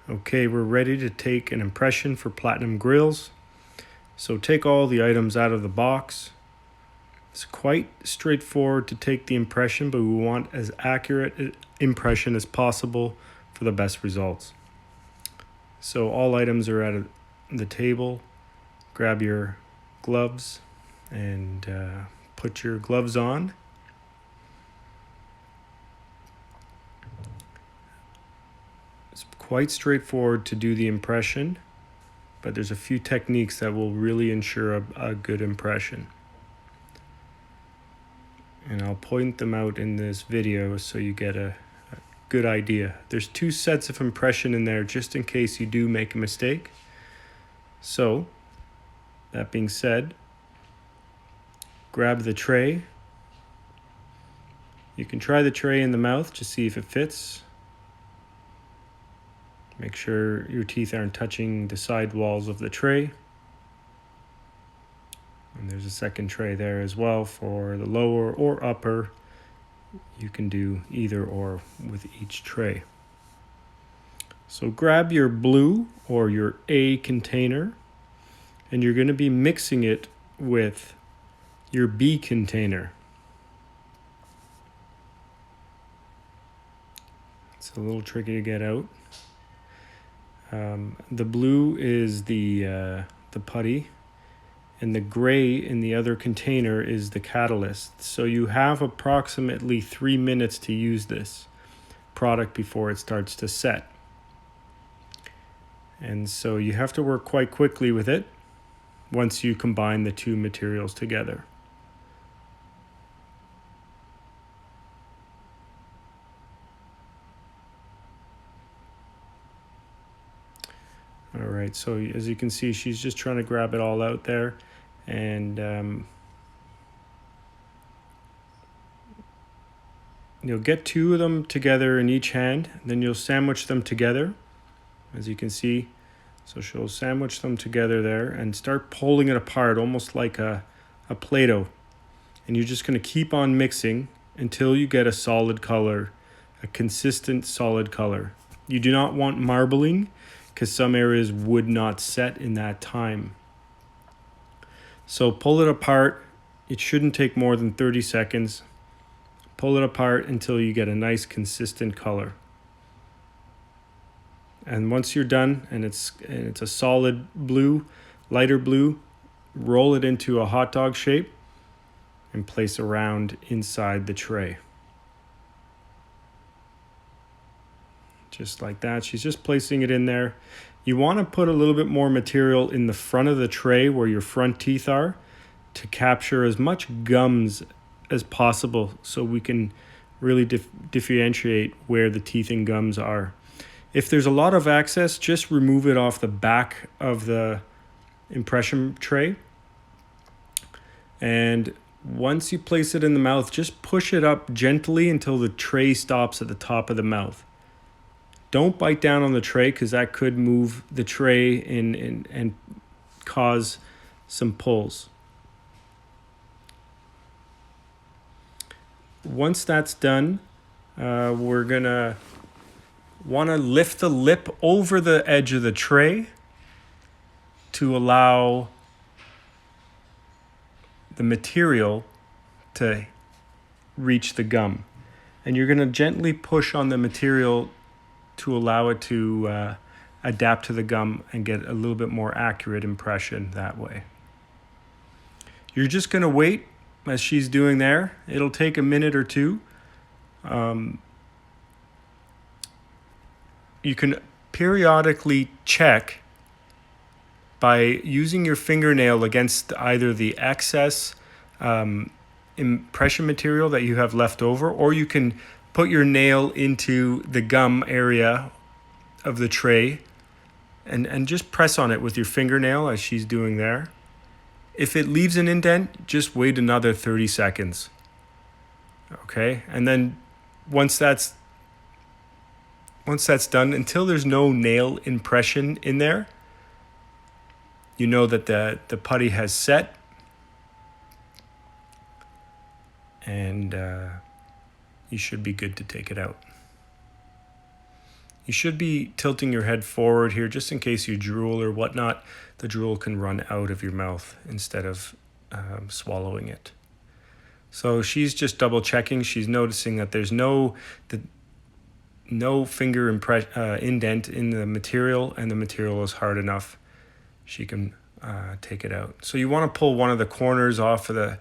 Okay, we're ready to take an impression for Directions.Grillz. So take all the items out of the box. It's quite straightforward to take the impression, but we want as accurate an impression as possible for the best results. So all items are at the table. Grab your gloves and put your gloves on. It's quite straightforward to do the impression, but there's a few techniques that will really ensure a good impression. And I'll point them out in this video so you get a good idea. There's 2 sets of impression in there just in case you do make a mistake. So, that being said, grab the tray. You can try the tray in the mouth to see if it fits. Make sure your teeth aren't touching the side walls of the tray. And there's a second tray there as well for the lower or upper. You can do either or with each tray. So grab your blue or your A container, and you're going to be mixing it with your B container. It's a little tricky to get out. The blue is the putty, and the gray in the other container is the catalyst. So you have approximately 3 minutes to use this product before it starts to set. And so you have to work quite quickly with it once you combine the 2 materials together. All right, so as you can see, she's just trying to grab it all out there, and you'll get 2 of them together in each hand, then you'll sandwich them together, as you can see. So she'll sandwich them together there and start pulling it apart, almost like a Play-Doh. And you're just going to keep on mixing until you get a solid color, a consistent solid color. You do not want marbling, because some areas would not set in that time. So pull it apart. It shouldn't take more than 30 seconds. Pull it apart until you get a nice consistent color. And once you're done and it's a solid blue, lighter blue, roll it into a hot dog shape and place around inside the tray. Just like that. She's just placing it in there. You want to put a little bit more material in the front of the tray where your front teeth are to capture as much gums as possible so we can really differentiate where the teeth and gums are. If there's a lot of excess, just remove it off the back of the impression tray. And once you place it in the mouth, just push it up gently until the tray stops at the top of the mouth. Don't bite down on the tray, because that could move the tray and cause some pulls. Once that's done, we're going to want to lift the lip over the edge of the tray to allow the material to reach the gum. And you're going to gently push on the material to allow it to adapt to the gum and get a little bit more accurate impression that way. You're just going to wait as she's doing there. It'll take a minute or 2. You can periodically check by using your fingernail against either the excess impression material that you have left over, or you can put your nail into the gum area of the tray and just press on it with your fingernail as she's doing there. If it leaves an indent, just wait another 30 seconds. Okay? And then once that's done, until there's no nail impression in there, you know that the putty has set. And you should be good to take it out. You should be tilting your head forward here just in case you drool or whatnot. The drool can run out of your mouth instead of swallowing it. So she's just double checking. She's noticing that there's no finger indent in the material, and the material is hard enough. She can take it out. So you want to pull one of the corners off of the,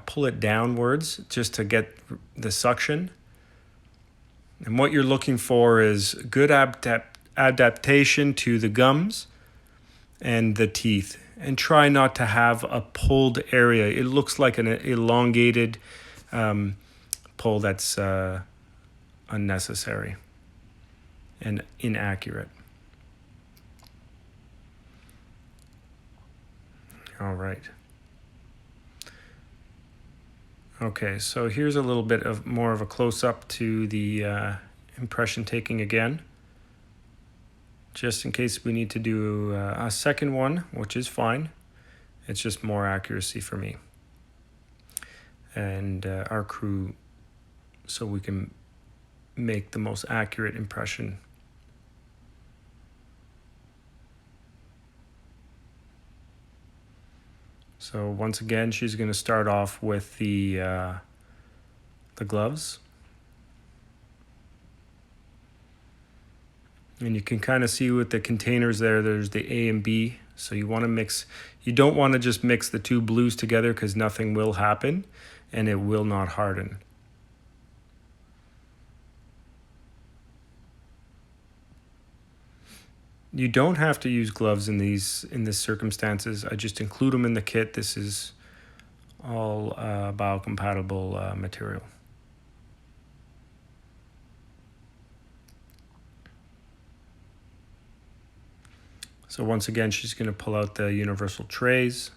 pull it downwards just to get the suction. And what you're looking for is good adaptation to the gums and the teeth. And try not to have a pulled area. It looks like an elongated pull that's unnecessary and inaccurate. All right. Okay, so here's a little bit of more of a close-up to the impression taking again, just in case we need to do a second one, which is fine. It's just more accuracy for me and our crew, so we can make the most accurate impression. So once again, she's going to start off with the gloves. And you can kind of see with the containers there's the A and B. So you want to mix, you don't want to just mix the two blues together because nothing will happen and it will not harden. You don't have to use gloves in this circumstances. I just include them in the kit. This is all biocompatible material. So once again, she's going to pull out the universal trays.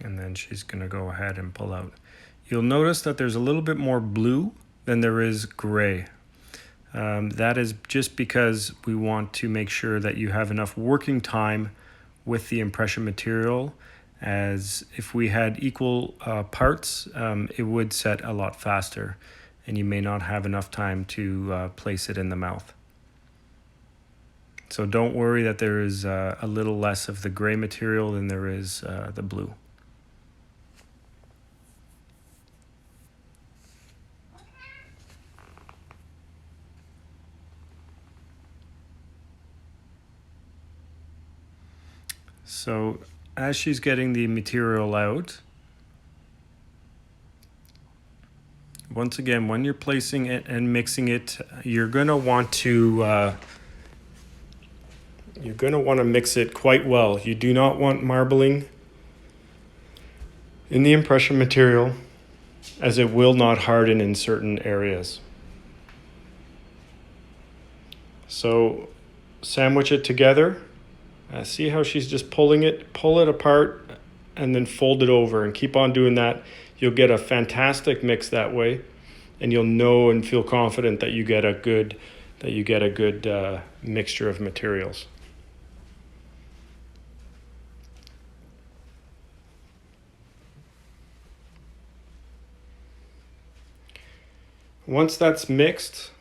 And then she's going to go ahead and pull out. You'll notice that there's a little bit more blue than there is gray. That is just because we want to make sure that you have enough working time with the impression material, as if we had equal parts, it would set a lot faster and you may not have enough time to place it in the mouth. So don't worry that there is a little less of the gray material than there is the blue. So as she's getting the material out, once again, when you're placing it and mixing it, you're going to want to mix it quite well. You do not want marbling in the impression material, as it will not harden in certain areas. So sandwich it together. See how she's just pull it apart and then fold it over, and keep on doing that. You'll get a fantastic mix that way, and you'll know and feel confident that you get a good mixture of materials. Once that's mixed,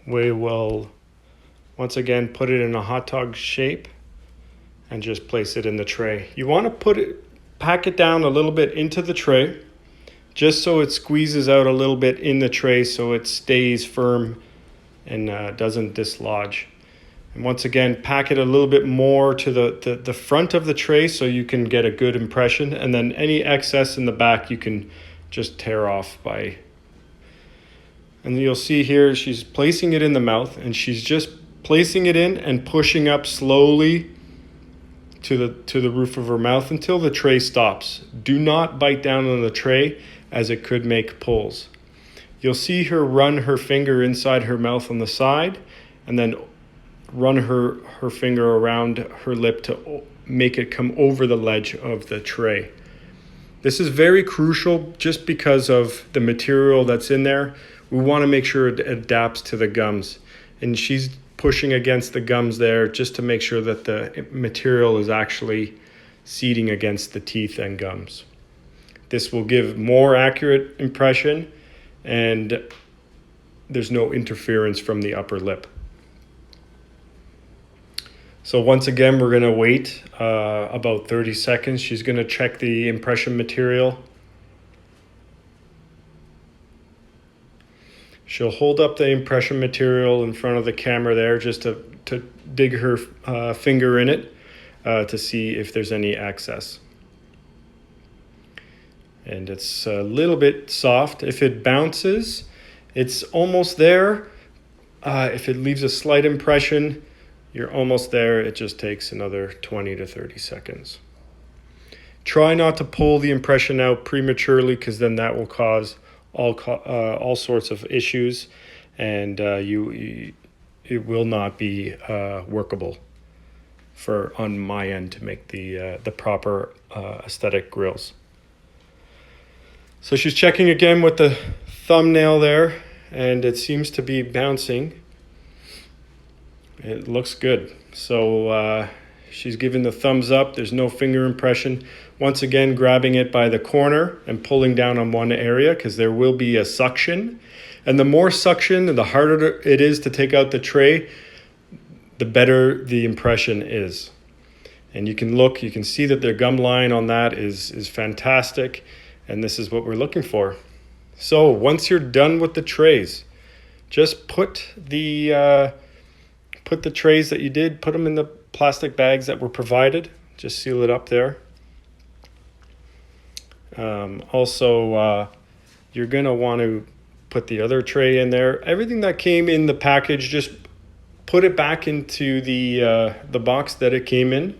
we will once again put it in a hot dog shape and just place it in the tray. You want to pack it down a little bit into the tray, just so it squeezes out a little bit in the tray so it stays firm and doesn't dislodge. And once again, pack it a little bit more to the front of the tray so you can get a good impression, and then any excess in the back you can just tear off by. And you'll see here she's placing it in the mouth, and she's just placing it in and pushing up slowly to the roof of her mouth until the tray stops. Do not bite down on the tray, as it could make pulls. You'll see her run her finger inside her mouth on the side, and then run her finger around her lip to make it come over the ledge of the tray. This is very crucial just because of the material that's in there. We want to make sure it adapts to the gums. And she's pushing against the gums there just to make sure that the material is actually seating against the teeth and gums. This will give more accurate impression, and there's no interference from the upper lip. So once again, we're going to wait about 30 seconds. She's going to check the impression material. She'll hold up the impression material in front of the camera there just to dig her finger in it to see if there's any excess. And it's a little bit soft. If it bounces, it's almost there. If it leaves a slight impression, you're almost there. It just takes another 20 to 30 seconds. Try not to pull the impression out prematurely, because then that will cause all sorts of issues, and it will not be workable on my end to make the proper aesthetic grills. So she's checking again with the thumbnail there, and it seems to be bouncing. It looks good. So she's giving the thumbs up. There's no finger impression. Once again, grabbing it by the corner and pulling down on one area, because there will be a suction. And the more suction and the harder it is to take out the tray, the better the impression is. And you can see that the gum line on that is fantastic. And this is what we're looking for. So once you're done with the trays, just put the trays that you did, put them in the plastic bags that were provided. Just seal it up there. Also, you're going to want to put the other tray in there. Everything that came in the package, just put it back into the box that it came in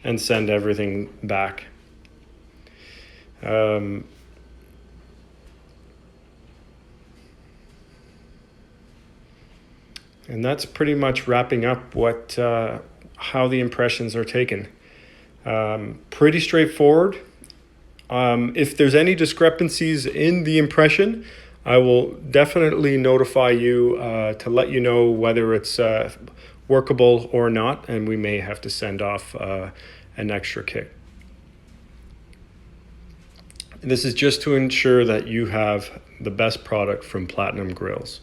and send everything back. And that's pretty much wrapping up how the impressions are taken. Pretty straightforward. If there's any discrepancies in the impression, I will definitely notify you to let you know whether it's workable or not, and we may have to send off an extra kit. This is just to ensure that you have the best product from Platinum Grills.